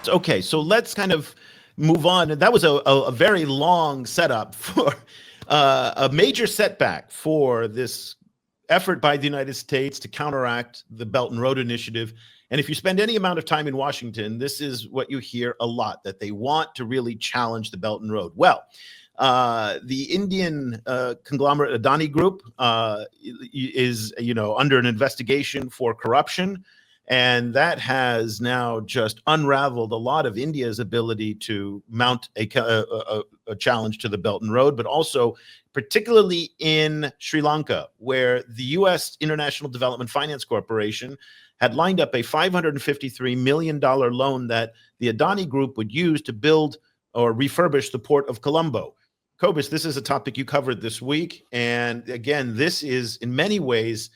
Okay, so let's kind of move on. And that was a very long setup for a major setback for this effort by the United States to counteract the Belt and Road Initiative. And if you spend any amount of time in Washington, this is what you hear a lot, that they want to really challenge the Belt and Road. Well, the Indian conglomerate Adani Group is, under an investigation for corruption. And that has now just unraveled a lot of India's ability to mount a challenge to the Belt and Road, but also particularly in Sri Lanka, where the U.S. International Development Finance Corporation had lined up a $553 million loan that the Adani Group would use to build or refurbish the port of Colombo. Cobus, this is a topic you covered this week. And again, this is in many ways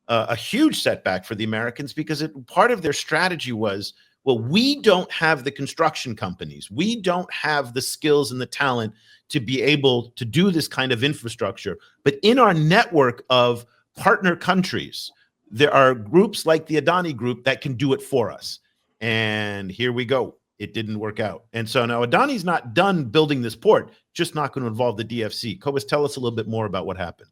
a huge setback for the Americans, because part of their strategy was, well, we don't have the construction companies. We don't have the skills and the talent to be able to do this kind of infrastructure. But in our network of partner countries, there are groups like the Adani Group that can do it for us. And here we go. It didn't work out. And so now Adani's not done building this port, just not going to involve the DFC. Cobus, tell us a little bit more about what happened.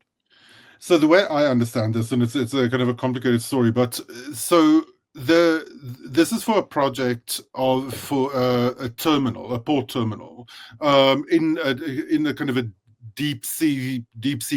So the way I understand this, and it's a kind of a complicated story, but so this is for a project for a terminal, a port terminal, in a kind of a deep sea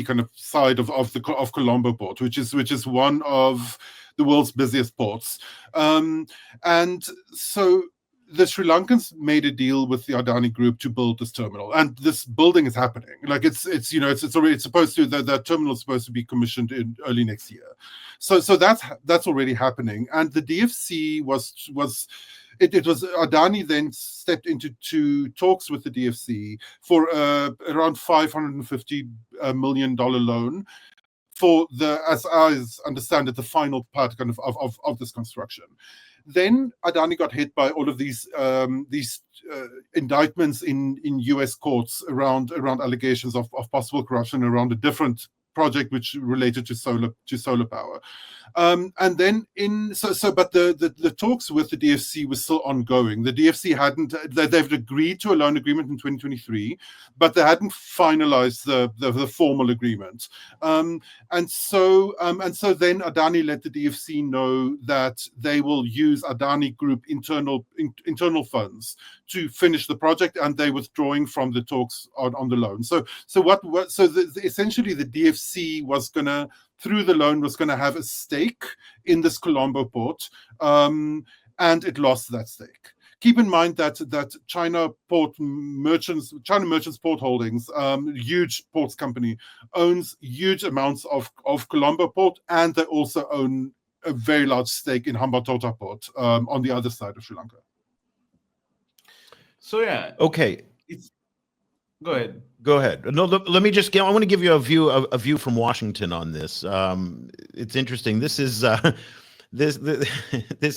kind of side of Colombo port, which is one of the world's busiest ports, and so the Sri Lankans made a deal with the Adani Group to build this terminal, and this building is happening. Like it's supposed to, the terminal is supposed to be commissioned in early next year. So that's already happening. And the DFC was Adani then stepped into talks with the DFC for around $550 million loan for as I understand it, the final part kind of this construction. Then Adani got hit by all of these indictments in U.S. courts around allegations of possible corruption around a different project which related to solar power, and then but the talks with the DFC was still ongoing. The DFC they've agreed to a loan agreement in 2023, but they hadn't finalized the formal agreement, and so then Adani let the DFC know that they will use Adani Group internal funds to finish the project, and they're withdrawing from the talks on the loan. Essentially the DFC was gonna, through the loan, was gonna have a stake in this Colombo port, and it lost that stake. Keep in mind that China Merchants Port Holdings, huge ports company, owns huge amounts of Colombo port, and they also own a very large stake in Hambantota port, on the other side of Sri Lanka. So yeah, okay. Go ahead. Go ahead. No, let me just I want to give you a view from Washington on this. It's interesting. This is this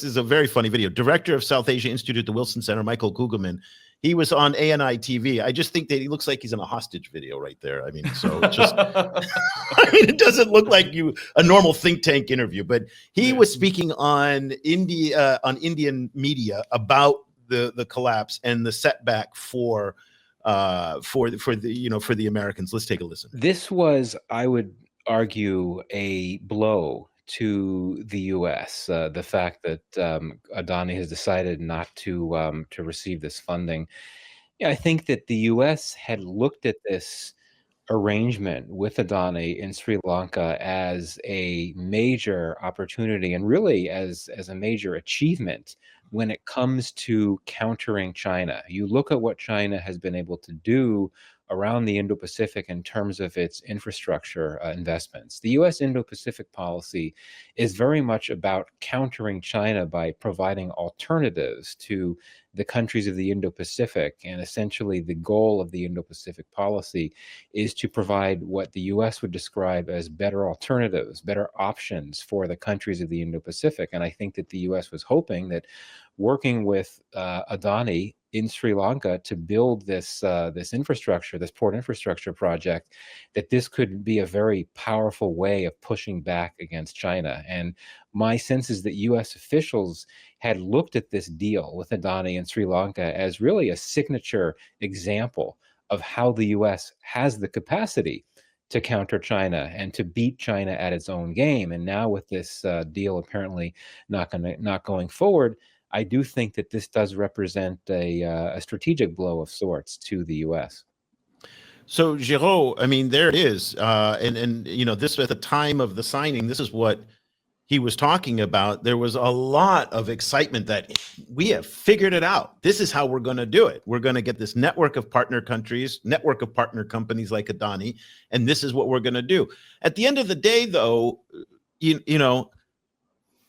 is a very funny video. Director of South Asia Institute at the Wilson Center, Michael Kugelman, he was on ANI TV. I just think that he looks like he's in a hostage video right there. I mean, so it's just, it doesn't look like a normal think tank interview, but he was speaking on Indian media about the collapse and the setback for the Americans. Let's take a listen. This was, I would argue, a blow to the U.S. The fact that Adani has decided not to receive this funding. Yeah, I think that the U.S. had looked at this arrangement with Adani in Sri Lanka as a major opportunity, and really as a major achievement when it comes to countering China. You look at what China has been able to do around the Indo-Pacific in terms of its infrastructure investments. The U.S. Indo-Pacific policy is very much about countering China by providing alternatives to the countries of the Indo-Pacific. And essentially the goal of the Indo-Pacific policy is to provide what the U.S. would describe as better alternatives, better options for the countries of the Indo-Pacific. And I think that the U.S. was hoping that working with Adani in Sri Lanka to build this this infrastructure, this port infrastructure project, that this could be a very powerful way of pushing back against China. And my sense is that U.S. officials had looked at this deal with Adani and Sri Lanka as really a signature example of how the U.S. has the capacity to counter China and to beat China at its own game. And now with this deal apparently not going forward, I do think that this does represent a strategic blow of sorts to the U.S. So, Giraud, I mean, there it is. And you know, this at the time of the signing, this is what he was talking about. There was a lot of excitement that we have figured it out. This is how we're going to do it. We're going to get this network of partner countries, network of partner companies like Adani, and this is what we're going to do. At the end of the day, though, you know,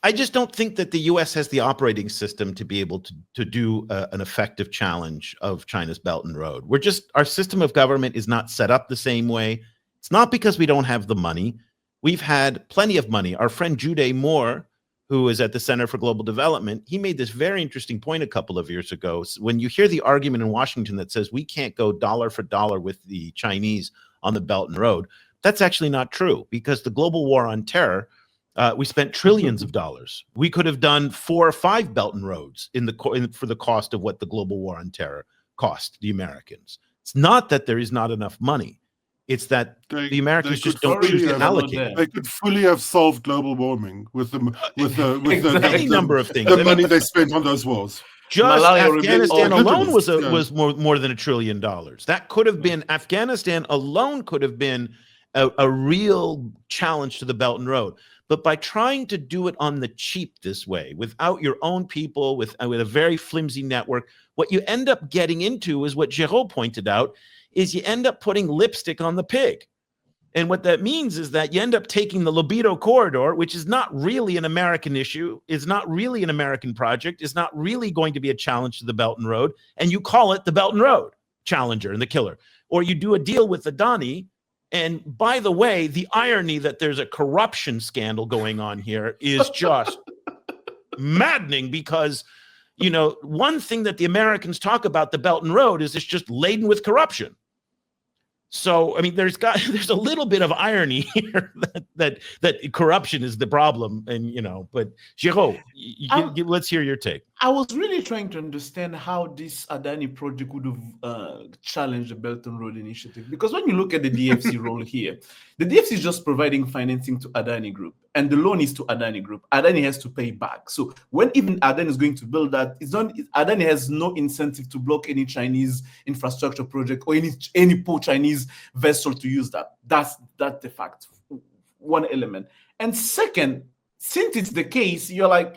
I just don't think that the U.S. has the operating system to be able to do an effective challenge of China's Belt and Road. Our system of government is not set up the same way. It's not because we don't have the money. We've had plenty of money. Our friend Jude Moore, who is at the Center for Global Development, he made this very interesting point a couple of years ago. When you hear the argument in Washington that says we can't go dollar for dollar with the Chinese on the Belt and Road, that's actually not true, because the global war on terror, we spent trillions of dollars. We could have done 4 or 5 Belt and Roads for the cost of what the global war on terror cost the Americans. It's not that there is not enough money. It's that the Americans just don't choose to allocate. They could fully have solved global warming with the number of things. The money they spent on those wars. Just Afghanistan alone was more than $1 trillion. That could have been, Afghanistan alone could have been a real challenge to the Belt and Road. But by trying to do it on the cheap this way, without your own people, with a very flimsy network, what you end up getting into is what Giraud pointed out, is you end up putting lipstick on the pig. And what that means is that you end up taking the libido corridor, which is not really an American issue, is not really an American project, is not really going to be a challenge to the Belt and Road, and you call it the Belt and Road challenger and the killer. Or you do a deal with Adani. And by the way, the irony that there's a corruption scandal going on here is just maddening, because, you know, one thing that the Americans talk about the Belt and Road is it's just laden with corruption. So, I mean, there's a little bit of irony here that corruption is the problem, and you know. But Giraud, let's hear your take. I was really trying to understand how this Adani project would have challenged the Belt and Road Initiative, because when you look at the DFC role here, the DFC is just providing financing to Adani Group, and the loan is to Adani Group. Adani has to pay back. So when even Adani is going to build that, Adani has no incentive to block any Chinese infrastructure project or any poor Chinese vessel to use that. That's the fact. One element. And second, since it's the case, you're like,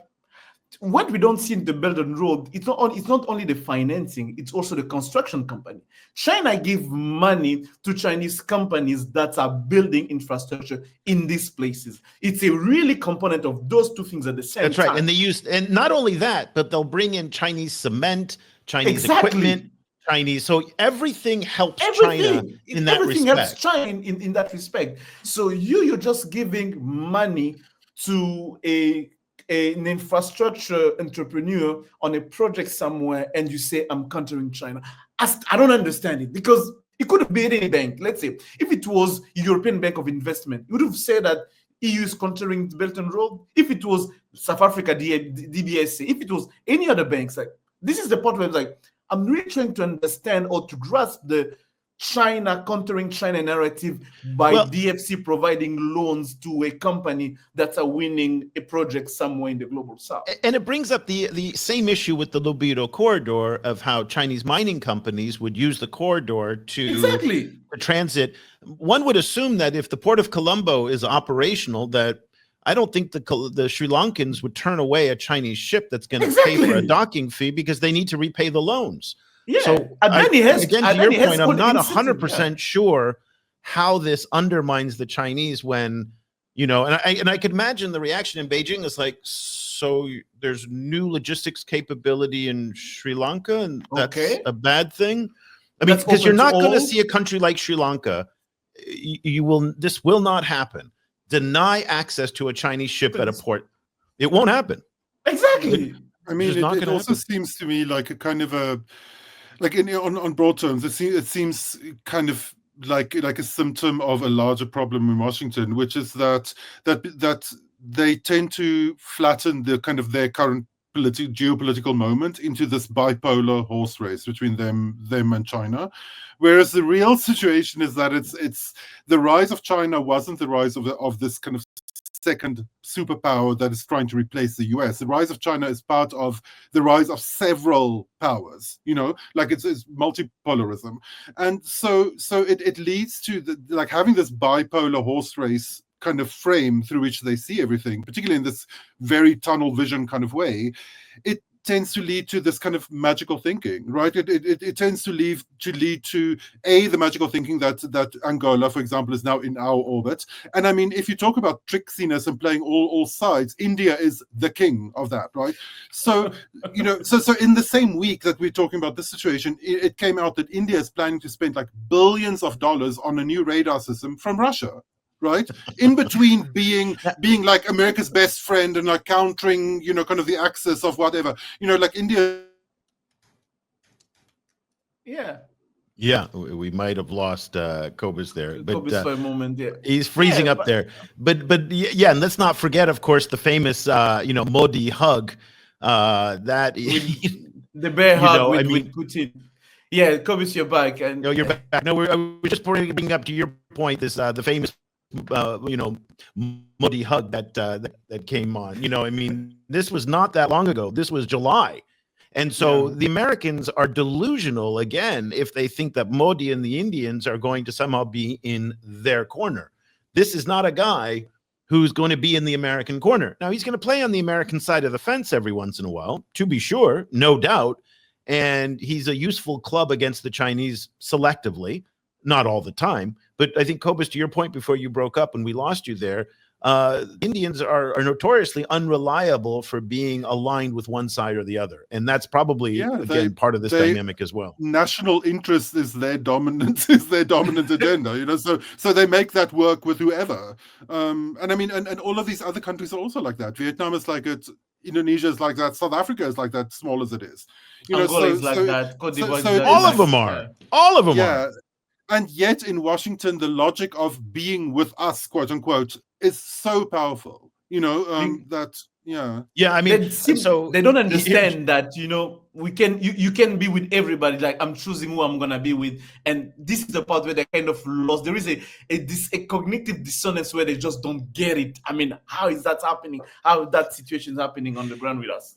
what we don't see in the Belt and Road, it's not only the financing, it's also the construction company. China give money to Chinese companies that are building infrastructure in these places. It's a really component of those two things at the same time. That's right. And not only that, but they'll bring in Chinese cement, Chinese equipment, Chinese. So everything helps China in that respect. Everything helps China in that respect. So you're just giving money to an infrastructure entrepreneur on a project somewhere, and you say, I'm countering China. I don't understand it, because it could have been any bank. Let's say if it was European Bank of Investment, you would have said that EU is countering the Belt and Road. If it was South Africa, DBSC, if it was any other banks, like, this is the part where it's like, I'm really trying to understand or to grasp the China countering China narrative by DFC providing loans to a company that's winning a project somewhere in the global south. And it brings up the same issue with the libido corridor of how Chinese mining companies would use the corridor to transit. One would assume that if the port of Colombo is operational, that I don't think the Sri Lankans would turn away a Chinese ship that's going to pay for a docking fee, because they need to repay the loans. Yeah, so Adani again, to your point, I'm not 100% sure how this undermines the Chinese when, you know, and I could imagine the reaction in Beijing is like, so there's new logistics capability in Sri Lanka, and that's a bad thing. I mean, because you're not going to see a country like Sri Lanka. This will not happen. Deny access to a Chinese ship at a port. It won't happen. Exactly. I mean, just not it going to also happen. seems to me like a kind of a, like on broad terms, it seems kind of like a symptom of a larger problem in Washington, which is that they tend to flatten the kind of their current geopolitical moment into this bipolar horse race between them and China, whereas the real situation is that it's the rise of China wasn't the rise of this kind of second superpower that is trying to replace the US. The rise of China is part of the rise of several powers, like it's multipolarism. And so it leads to like having this bipolar horse race kind of frame through which they see everything, particularly in this very tunnel vision kind of way. It tends to lead to this kind of magical thinking, right? It tends to lead to the magical thinking that Angola, for example, is now in our orbit. And I mean, if you talk about tricksiness and playing all sides, India is the king of that, right? So so in the same week that we're talking about this situation, it came out that India is planning to spend like billions of dollars on a new radar system from Russia. Right, in between being like America's best friend and like countering, kind of the axis of whatever, like India. Yeah, we might have lost Cobus there, but for a moment, yeah. He's freezing up there. But yeah, and let's not forget, of course, the famous Modi hug. That the bear hug with Putin. Yeah, Cobus, you're back, and you're back. No, we're just bringing up to your point this the famous Modi hug that came on. I mean, this was not that long ago. This was July. And so the Americans are delusional again if they think that Modi and the Indians are going to somehow be in their corner. This is not a guy who's going to be in the American corner. Now, he's going to play on the American side of the fence every once in a while, to be sure, no doubt. And he's a useful club against the Chinese selectively, not all the time. But I think, Cobus, to your point before you broke up and we lost you there, Indians are notoriously unreliable for being aligned with one side or the other. And that's probably, again, part of this dynamic as well. National interest is their dominant agenda, so they make that work with whoever. And I mean, and all of these other countries are also like that. Vietnam is like it. Indonesia is like that. South Africa is like that, small as it is. Angola is like that. Cote d'Ivoire so all of them are. All of them are. And yet in Washington, the logic of being with us, quote unquote, is so powerful, that, Yeah, I mean, so they don't understand that, you can be with everybody. Like, I'm choosing who I'm going to be with. And this is the part where they kind of lost. There is a cognitive dissonance where they just don't get it. I mean, how is that happening? How that situation is happening on the ground with us?